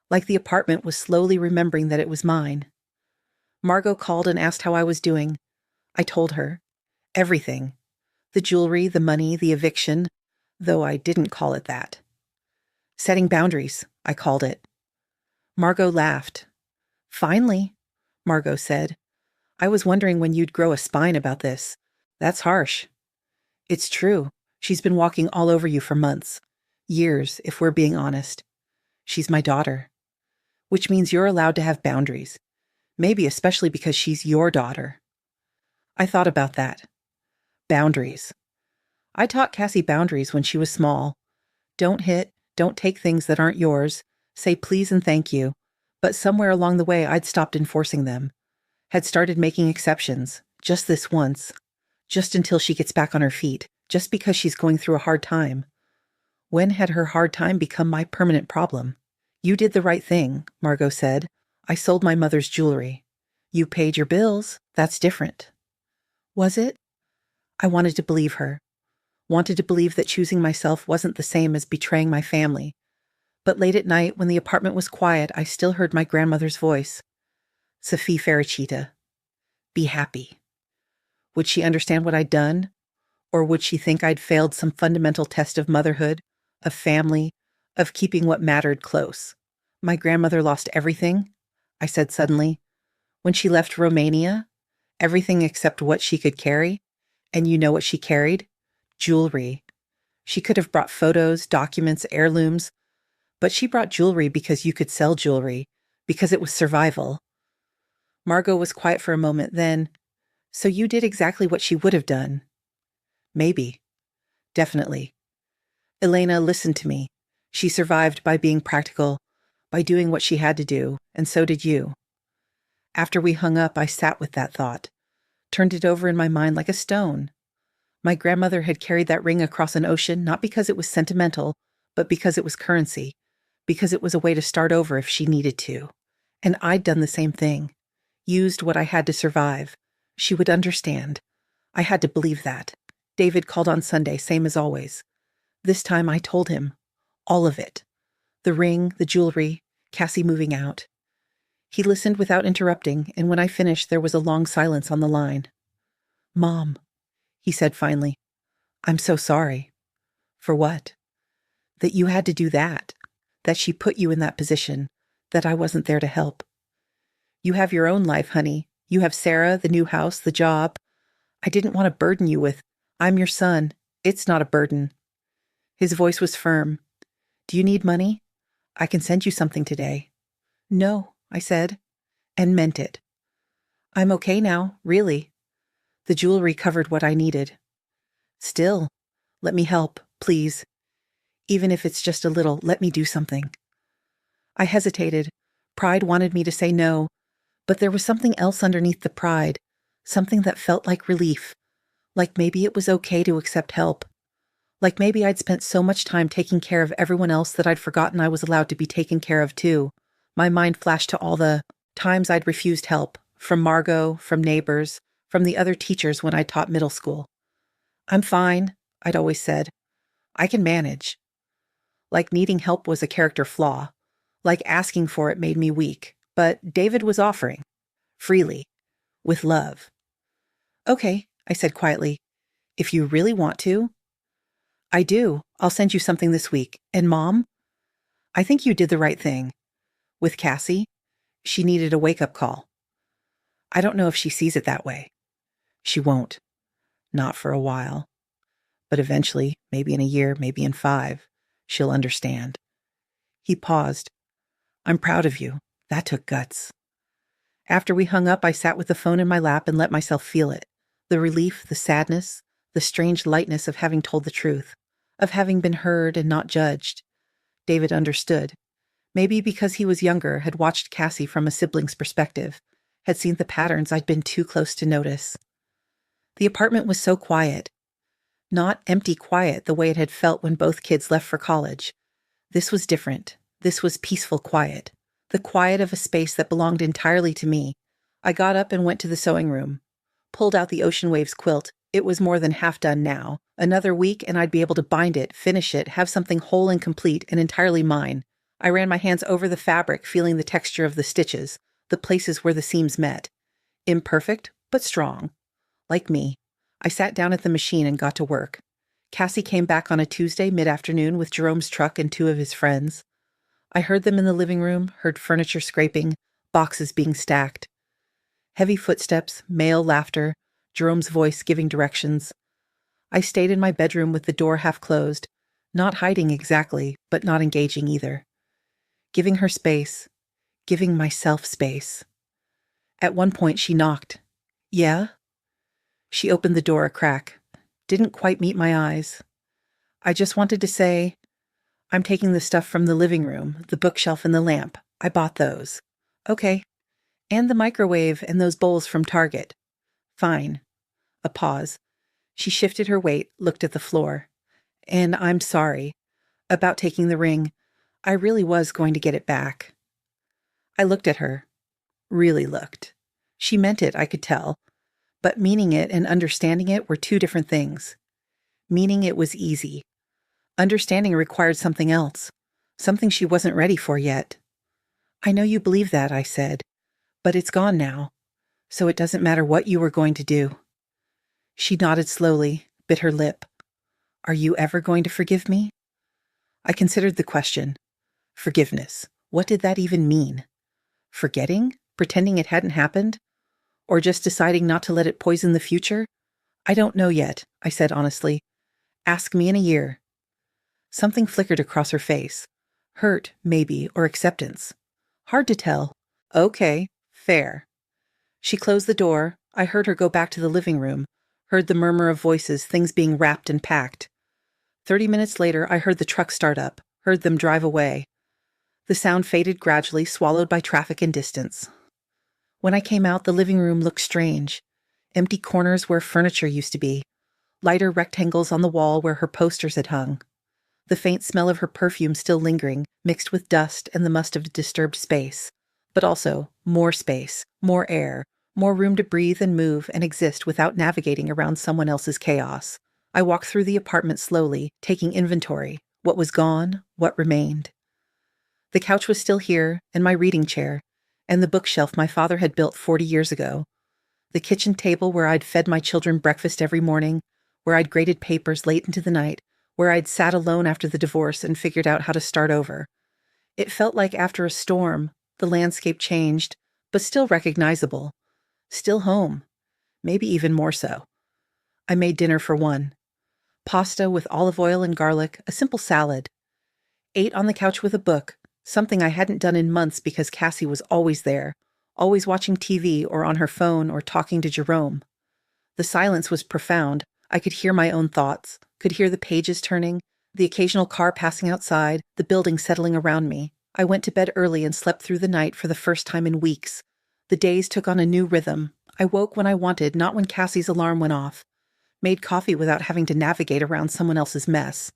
like the apartment was slowly remembering that it was mine. Margot called and asked how I was doing. I told her. Everything. The jewelry, the money, the eviction, though I didn't call it that. Setting boundaries, I called it. Margot laughed. Finally, Margot said. I was wondering when you'd grow a spine about this. That's harsh. It's true. She's been walking all over you for months. Years, if we're being honest. She's my daughter. Which means you're allowed to have boundaries. Maybe especially because she's your daughter. I thought about that. Boundaries. I taught Cassie boundaries when she was small. Don't hit, don't take things that aren't yours, say please and thank you. But somewhere along the way I'd stopped enforcing them. Had started making exceptions, just this once. Just until she gets back on her feet, just because she's going through a hard time. When had her hard time become my permanent problem? You did the right thing, Margot said. I sold my mother's jewelry. You paid your bills. That's different. Was it? I wanted to believe her. Wanted to believe that choosing myself wasn't the same as betraying my family. But late at night, when the apartment was quiet, I still heard my grandmother's voice. Sophie Ferrachita. Be happy. Would she understand what I'd done? Or would she think I'd failed some fundamental test of motherhood, of family, of keeping what mattered close? My grandmother lost everything, I said suddenly. When she left Romania, everything except what she could carry. And you know what she carried? Jewelry. She could have brought photos, documents, heirlooms, but she brought jewelry because you could sell jewelry, because it was survival. Margot was quiet for a moment, then, so you did exactly what she would have done. Maybe. Definitely. Elena listened to me. She survived by being practical, by doing what she had to do, and so did you. After we hung up, I sat with that thought, turned it over in my mind like a stone. My grandmother had carried that ring across an ocean not because it was sentimental, but because it was currency, because it was a way to start over if she needed to. And I'd done the same thing, used what I had to survive. She would understand. I had to believe that. David called on Sunday, same as always. This time I told him. All of it. The ring, the jewelry, Cassie moving out. He listened without interrupting, and when I finished, there was a long silence on the line. "Mom," he said finally, "I'm so sorry." "For what?" "That you had to do that. That she put you in that position. That I wasn't there to help. You have your own life, honey. You have Sarah, the new house, the job. I didn't want to burden you with, I'm your son. It's not a burden." His voice was firm. "Do you need money? I can send you something today." "No," I said, and meant it. "I'm okay now, really." The jewelry covered what I needed. "Still, let me help, please. Even if it's just a little, let me do something." I hesitated. Pride wanted me to say no, but there was something else underneath the pride, something that felt like relief, like maybe it was okay to accept help. Like maybe I'd spent so much time taking care of everyone else that I'd forgotten I was allowed to be taken care of too. My mind flashed to all the times I'd refused help, from Margot, from neighbors, from the other teachers when I taught middle school. "I'm fine," I'd always said. "I can manage." Like needing help was a character flaw. Like asking for it made me weak. But David was offering. Freely. With love. "Okay," I said quietly. "If you really want to." "I do. I'll send you something this week. And Mom, I think you did the right thing. With Cassie, she needed a wake-up call. I don't know if she sees it that way. She won't. Not for a while. But eventually, maybe in a year, maybe in 5, she'll understand." He paused. "I'm proud of you. That took guts." After we hung up, I sat with the phone in my lap and let myself feel it. The relief, the sadness, the strange lightness of having told the truth, of having been heard and not judged. David understood. Maybe because he was younger, had watched Cassie from a sibling's perspective, had seen the patterns I'd been too close to notice. The apartment was so quiet. Not empty quiet the way it had felt when both kids left for college. This was different. This was peaceful quiet. The quiet of a space that belonged entirely to me. I got up and went to the sewing room. Pulled out the Ocean Waves quilt. It was more than half done now. Another week and I'd be able to bind it, finish it, have something whole and complete and entirely mine. I ran my hands over the fabric, feeling the texture of the stitches, the places where the seams met. Imperfect, but strong. Like me. I sat down at the machine and got to work. Cassie came back on a Tuesday mid-afternoon with Jerome's truck and 2 of his friends. I heard them in the living room, heard furniture scraping, boxes being stacked. Heavy footsteps, male laughter, Jerome's voice giving directions. I stayed in my bedroom with the door half closed, not hiding exactly, but not engaging either. Giving her space, giving myself space. At one point she knocked. "Yeah?" She opened the door a crack. Didn't quite meet my eyes. "I just wanted to say, I'm taking the stuff from the living room, the bookshelf and the lamp. I bought those." "Okay. And the microwave and those bowls from Target." "Fine." A pause. She shifted her weight, looked at the floor. "And I'm sorry. About taking the ring. I really was going to get it back." I looked at her. Really looked. She meant it, I could tell. But meaning it and understanding it were 2 different things. Meaning it was easy. Understanding required something else. Something she wasn't ready for yet. "I know you believe that," I said. "But it's gone now. So it doesn't matter what you were going to do." She nodded slowly, bit her lip. Are you ever going to forgive me? I considered the question. Forgiveness. What did that even mean? Forgetting? Pretending it hadn't happened? Or just deciding not to let it poison the future? I don't know yet, I said honestly. Ask me in a year. Something flickered across her face. Hurt, maybe, or acceptance. Hard to tell. Okay, fair. She closed the door. I heard her go back to the living room, heard the murmur of voices, things being wrapped and packed. 30 minutes later, I heard the truck start up, heard them drive away. The sound faded gradually, swallowed by traffic and distance. When I came out, the living room looked strange. Empty corners where furniture used to be. Lighter rectangles on the wall where her posters had hung. The faint smell of her perfume still lingering, mixed with dust and the must of disturbed space. But also, more space, more air, more room to breathe and move and exist without navigating around someone else's chaos. I walked through the apartment slowly, taking inventory. What was gone, what remained. The couch was still here, and my reading chair, and the bookshelf my father had built 40 years ago. The kitchen table where I'd fed my children breakfast every morning, where I'd graded papers late into the night, where I'd sat alone after the divorce and figured out how to start over. It felt like after a storm, the landscape changed, but still recognizable. Still home. Maybe even more so. I made dinner for one. Pasta with olive oil and garlic, a simple salad. Ate on the couch with a book, something I hadn't done in months because Cassie was always there, always watching TV or on her phone or talking to Jerome. The silence was profound. I could hear my own thoughts, could hear the pages turning, the occasional car passing outside, the building settling around me. I went to bed early and slept through the night for the first time in weeks. The days took on a new rhythm. I woke when I wanted, not when Cassie's alarm went off. Made coffee without having to navigate around someone else's mess.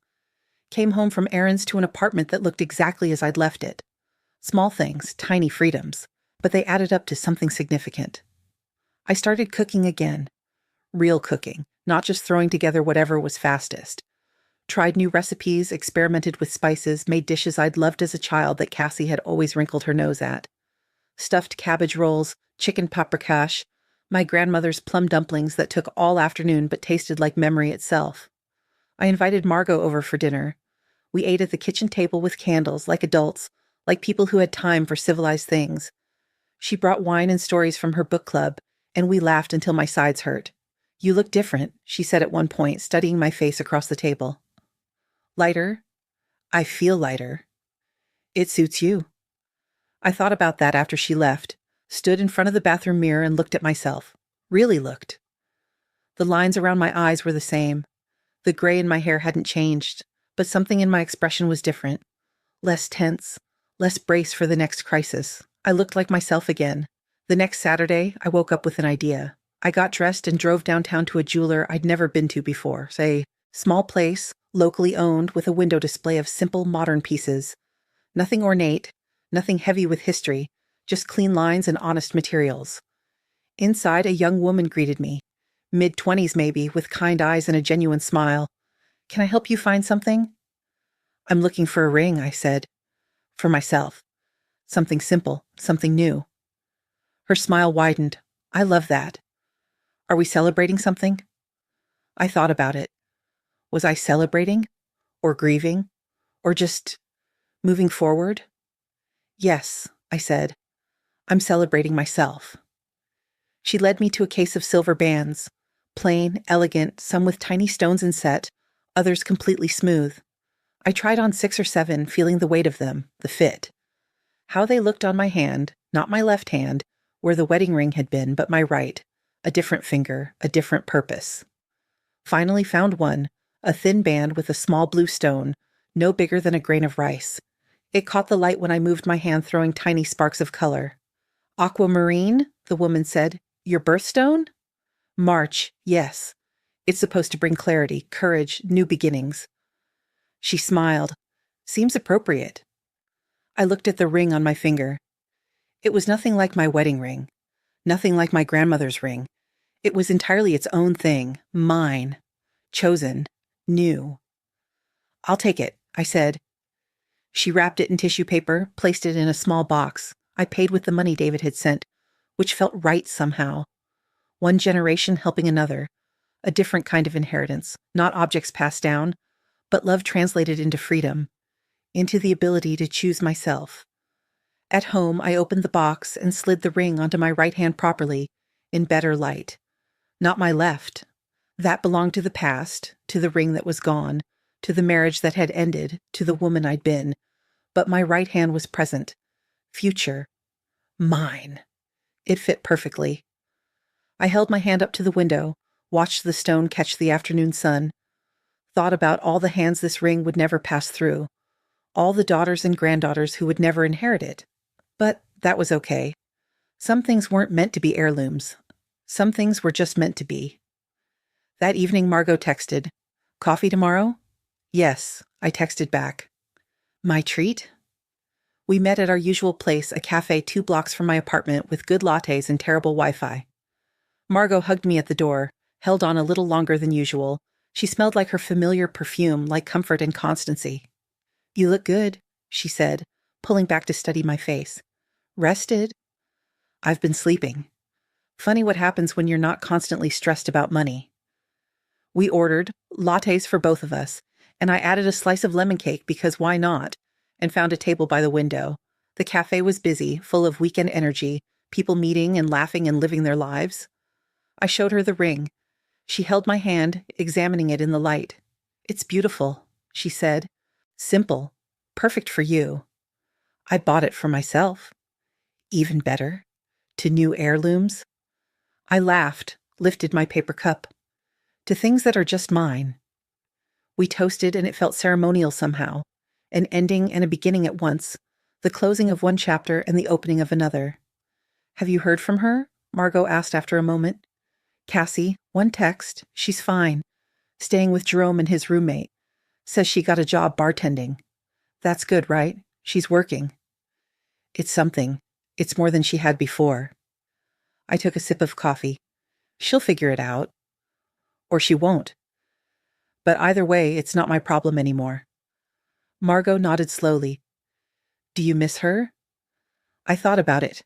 Came home from errands to an apartment that looked exactly as I'd left it. Small things, tiny freedoms, but they added up to something significant. I started cooking again. Real cooking, not just throwing together whatever was fastest. Tried new recipes, experimented with spices, made dishes I'd loved as a child that Cassie had always wrinkled her nose at. Stuffed cabbage rolls, chicken paprikash, my grandmother's plum dumplings that took all afternoon but tasted like memory itself. I invited Margot over for dinner. We ate at the kitchen table with candles, like adults, like people who had time for civilized things. She brought wine and stories from her book club, and we laughed until my sides hurt. You look different, she said at one point, studying my face across the table. Lighter? I feel lighter. It suits you. I thought about that after she left, stood in front of the bathroom mirror and looked at myself. Really looked. The lines around my eyes were the same. The gray in my hair hadn't changed, but something in my expression was different. Less tense, less brace for the next crisis. I looked like myself again. The next Saturday, I woke up with an idea. I got dressed and drove downtown to a jeweler I'd never been to before, say, small place, locally owned, with a window display of simple modern pieces. Nothing ornate, nothing heavy with history, just clean lines and honest materials. Inside, a young woman greeted me, mid-20s maybe, with kind eyes and a genuine smile. Can I help you find something? I'm looking for a ring, I said. For myself. Something simple, something new. Her smile widened. I love that. Are we celebrating something? I thought about it. Was I celebrating? Or grieving? Or just moving forward? Yes, I said. I'm celebrating myself. She led me to a case of silver bands. Plain, elegant, some with tiny stones inset, others completely smooth. I tried on 6 or 7, feeling the weight of them, the fit. How they looked on my hand, not my left hand, where the wedding ring had been, but my right. A different finger, a different purpose. Finally found one, a thin band with a small blue stone, no bigger than a grain of rice. It caught the light when I moved my hand, throwing tiny sparks of color. Aquamarine, the woman said. Your birthstone? March, yes. It's supposed to bring clarity, courage, new beginnings. She smiled. Seems appropriate. I looked at the ring on my finger. It was nothing like my wedding ring. Nothing like my grandmother's ring. It was entirely its own thing, mine. Chosen. New. I'll take it, I said. She wrapped it in tissue paper, placed it in a small box. I paid with the money David had sent, which felt right somehow. One generation helping another. A different kind of inheritance, not objects passed down, but love translated into freedom, into the ability to choose myself. At home, I opened the box and slid the ring onto my right hand properly, in better light. Not my left. That belonged to the past, to the ring that was gone, to the marriage that had ended, to the woman I'd been. But my right hand was present. Future. Mine. It fit perfectly. I held my hand up to the window, watched the stone catch the afternoon sun, thought about all the hands this ring would never pass through, all the daughters and granddaughters who would never inherit it. But that was okay. Some things weren't meant to be heirlooms. Some things were just meant to be. That evening, Margot texted, "Coffee tomorrow?" "Yes," I texted back. "My treat?" We met at our usual place, a cafe 2 blocks from my apartment with good lattes and terrible Wi-Fi. Margot hugged me at the door, held on a little longer than usual. She smelled like her familiar perfume, like comfort and constancy. "You look good," she said, pulling back to study my face. "Rested?" "I've been sleeping." Funny what happens when you're not constantly stressed about money. We ordered lattes for both of us, and I added a slice of lemon cake because why not, and found a table by the window. The cafe was busy, full of weekend energy, people meeting and laughing and living their lives. I showed her the ring. She held my hand, examining it in the light. "It's beautiful," she said. "Simple. Perfect for you." "I bought it for myself." "Even better. To new heirlooms." I laughed, lifted my paper cup. "To things that are just mine." We toasted and it felt ceremonial somehow. An ending and a beginning at once, the closing of one chapter and the opening of another. "Have you heard from her?" Margot asked after a moment. "Cassie, one text. She's fine. Staying with Jerome and his roommate. Says she got a job bartending." "That's good, right? She's working." "It's something. It's more than she had before." I took a sip of coffee. "She'll figure it out. Or she won't. But either way, it's not my problem anymore." Margot nodded slowly. "Do you miss her?" I thought about it.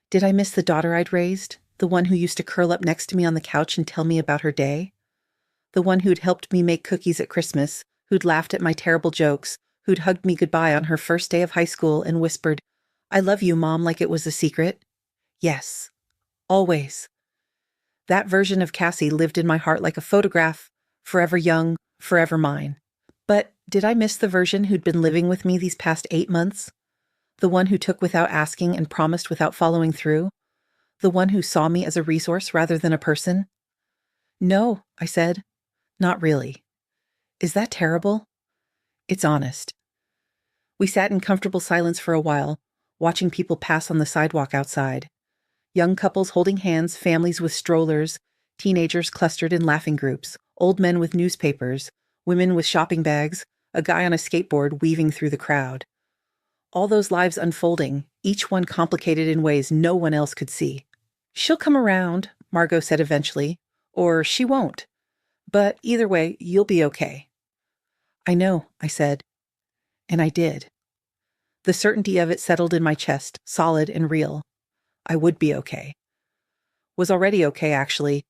Did I miss the daughter I'd raised? The one who used to curl up next to me on the couch and tell me about her day? The one who'd helped me make cookies at Christmas, who'd laughed at my terrible jokes, who'd hugged me goodbye on her first day of high school and whispered, "I love you, Mom," like it was a secret? Yes. Always. That version of Cassie lived in my heart like a photograph, forever young, forever mine. But did I miss the version who'd been living with me these past 8 months? The one who took without asking and promised without following through? The one who saw me as a resource rather than a person? "No," I said. "Not really." Is that terrible? It's honest. We sat in comfortable silence for a while, watching people pass on the sidewalk outside. Young couples holding hands, families with strollers, teenagers clustered in laughing groups, old men with newspapers, women with shopping bags, a guy on a skateboard weaving through the crowd. All those lives unfolding, each one complicated in ways no one else could see. "She'll come around," Margot said eventually, "or she won't. But either way, you'll be okay." "I know," I said. And I did. The certainty of it settled in my chest, solid and real. I would be okay. Was already okay, actually.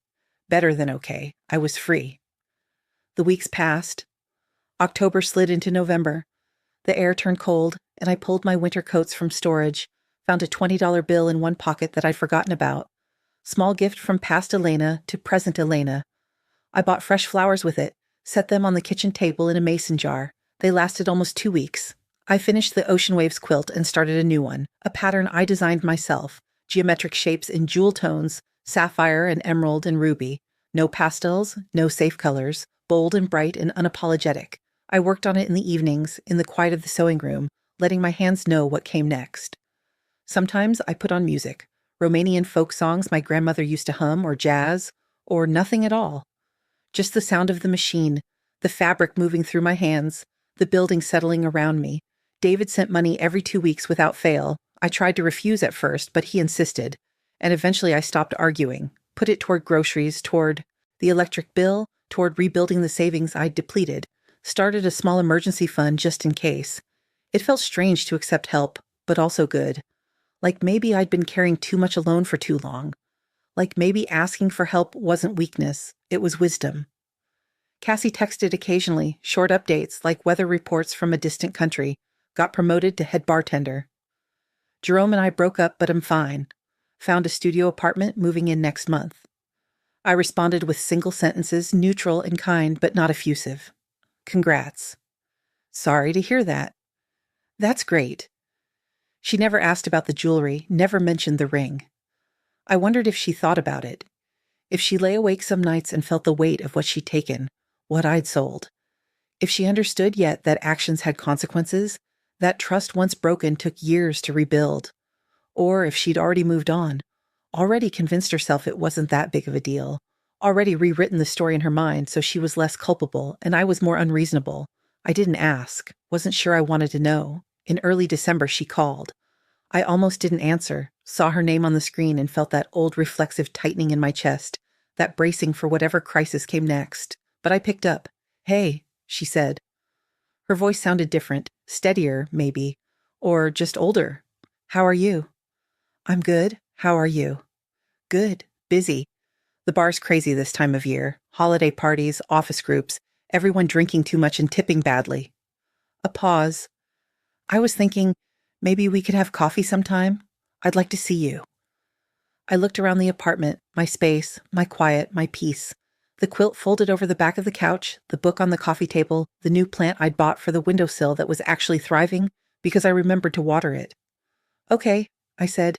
Better than okay. I was free. The weeks passed. October slid into November. The air turned cold, and I pulled my winter coats from storage, found a $20 bill in one pocket that I'd forgotten about. Small gift from past Elena to present Elena. I bought fresh flowers with it, set them on the kitchen table in a mason jar. They lasted almost 2 weeks. I finished the Ocean Waves quilt and started a new one, a pattern I designed myself, geometric shapes in jewel tones, sapphire and emerald and ruby. No pastels, no safe colors, bold and bright and unapologetic. I worked on it in the evenings, in the quiet of the sewing room, letting my hands know what came next. Sometimes I put on music, Romanian folk songs my grandmother used to hum, or jazz, or nothing at all. Just the sound of the machine, the fabric moving through my hands, the building settling around me. David sent money every 2 weeks without fail. I tried to refuse at first, but he insisted, and eventually I stopped arguing, put it toward groceries, toward the electric bill, toward rebuilding the savings I'd depleted, started a small emergency fund just in case. It felt strange to accept help, but also good. Like maybe I'd been carrying too much alone for too long. Like maybe asking for help wasn't weakness, It was wisdom. Cassie texted occasionally, short updates like weather reports from a distant country, got promoted to head bartender. Jerome and I broke up, but I'm fine. Found a studio apartment, moving in next month. I responded with single sentences, neutral and kind, but not effusive. Congrats. Sorry to hear that. That's great. She never asked about the jewelry, never mentioned the ring. I wondered if she thought about it. If she lay awake some nights and felt the weight of what she'd taken, what I'd sold. If she understood yet that actions had consequences, that trust once broken took years to rebuild. Or if she'd already moved on, already convinced herself it wasn't that big of a deal, already rewritten the story in her mind so she was less culpable and I was more unreasonable. I didn't ask, wasn't sure I wanted to know. In early December she called. I almost didn't answer, saw her name on the screen and felt that old reflexive tightening in my chest, that bracing for whatever crisis came next. But I picked up. Hey, she said. Her voice sounded different, steadier, maybe, or just older. How are you? I'm good. How are you? Good. Busy. The bar's crazy this time of year. Holiday parties, office groups, everyone drinking too much and tipping badly. A pause. I was thinking, maybe we could have coffee sometime. I'd like to see you. I looked around the apartment, my space, my quiet, my peace. The quilt folded over the back of the couch, the book on the coffee table, the new plant I'd bought for the windowsill that was actually thriving because I remembered to water it. Okay, I said.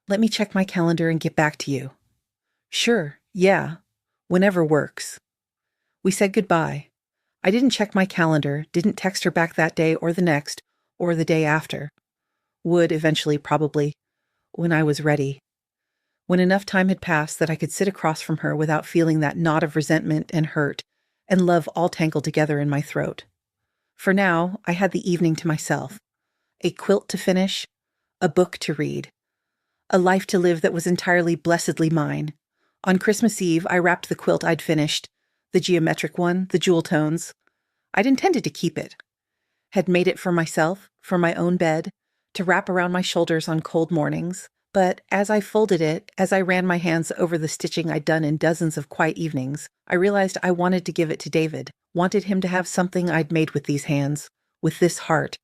Let me check my calendar and get back to you. Sure, yeah. Whenever works. We said goodbye. I didn't check my calendar, didn't text her back that day or the next, or the day after. Would eventually, probably, when I was ready. When enough time had passed that I could sit across from her without feeling that knot of resentment and hurt and love all tangled together in my throat. For now, I had the evening to myself. A quilt to finish, a book to read. A life to live that was entirely blessedly mine. On Christmas Eve, I wrapped the quilt I'd finished, the geometric one, the jewel tones. I'd intended to keep it. Had made it for myself, for my own bed, to wrap around my shoulders on cold mornings. But as I folded it, as I ran my hands over the stitching I'd done in dozens of quiet evenings, I realized I wanted to give it to David, wanted him to have something I'd made with these hands, with this heart.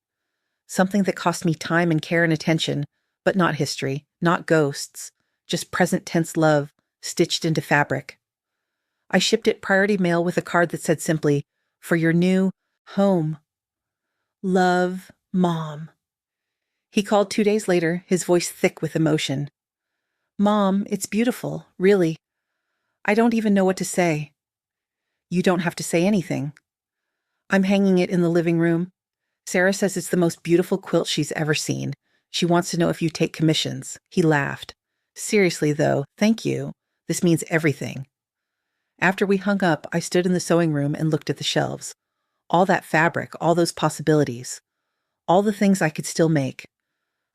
Something that cost me time and care and attention, but not history, not ghosts, just present tense love, stitched into fabric. I shipped it priority mail with a card that said simply, for your new home. Love, Mom. He called 2 days later, his voice thick with emotion. Mom, it's beautiful, really. I don't even know what to say. You don't have to say anything. I'm hanging it in the living room. Sarah says it's the most beautiful quilt she's ever seen. She wants to know if you take commissions. He laughed. Seriously, though, thank you. This means everything. After we hung up, I stood in the sewing room and looked at the shelves. All that fabric, all those possibilities. All the things I could still make.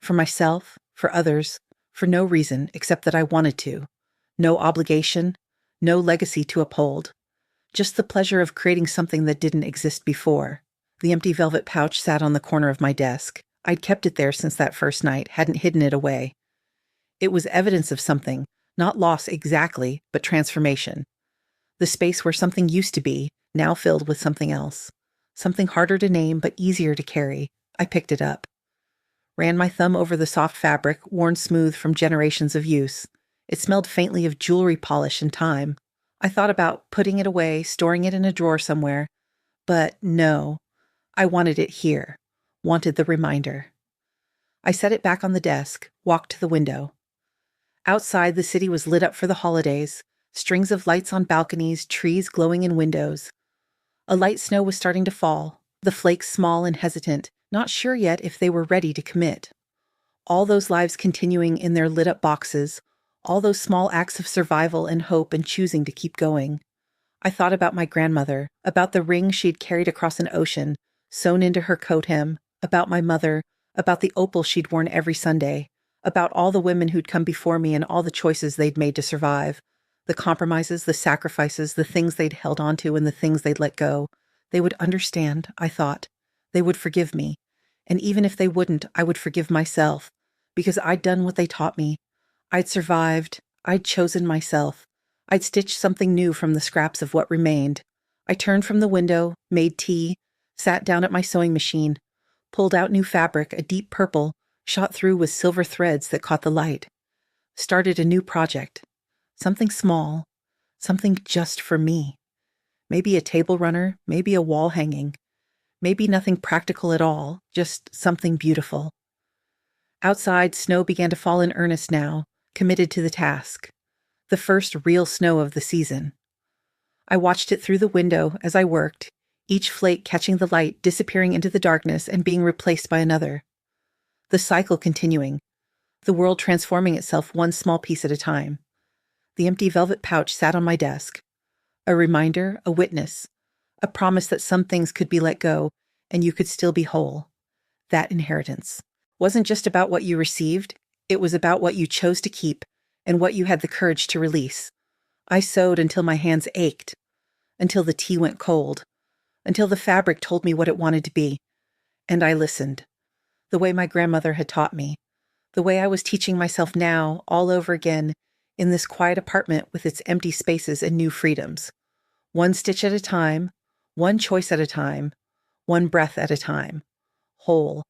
For myself, for others, for no reason except that I wanted to. No obligation, no legacy to uphold. Just the pleasure of creating something that didn't exist before. The empty velvet pouch sat on the corner of my desk. I'd kept it there since that first night, hadn't hidden it away. It was evidence of something, not loss exactly, but transformation. The space where something used to be, now filled with something else. Something harder to name, but easier to carry. I picked it up. Ran my thumb over the soft fabric, worn smooth from generations of use. It smelled faintly of jewelry polish and time. I thought about putting it away, storing it in a drawer somewhere. But no, I wanted it here. Wanted the reminder. I set it back on the desk, walked to the window. Outside, the city was lit up for the holidays. Strings of lights on balconies, trees glowing in windows. A light snow was starting to fall, the flakes small and hesitant, not sure yet if they were ready to commit. All those lives continuing in their lit-up boxes, all those small acts of survival and hope and choosing to keep going. I thought about my grandmother, about the ring she'd carried across an ocean, sewn into her coat hem, about my mother, about the opal she'd worn every Sunday, about all the women who'd come before me and all the choices they'd made to survive, the compromises, the sacrifices, the things they'd held onto and the things they'd let go. They would understand, I thought. They would forgive me. And even if they wouldn't, I would forgive myself, because I'd done what they taught me. I'd survived. I'd chosen myself. I'd stitched something new from the scraps of what remained. I turned from the window, made tea, sat down at my sewing machine, pulled out new fabric, a deep purple, shot through with silver threads that caught the light. Started a new project. Something small, something just for me. Maybe a table runner, maybe a wall hanging, maybe nothing practical at all, just something beautiful. Outside, snow began to fall in earnest now, committed to the task. The first real snow of the season. I watched it through the window as I worked, each flake catching the light, disappearing into the darkness and being replaced by another. The cycle continuing, the world transforming itself one small piece at a time. The empty velvet pouch sat on my desk. A reminder, a witness, a promise that some things could be let go and you could still be whole. That inheritance wasn't just about what you received, it was about what you chose to keep and what you had the courage to release. I sewed until my hands ached, until the tea went cold, until the fabric told me what it wanted to be. And I listened, the way my grandmother had taught me, the way I was teaching myself now, all over again, in this quiet apartment with its empty spaces and new freedoms. One stitch at a time, one choice at a time, one breath at a time. Whole,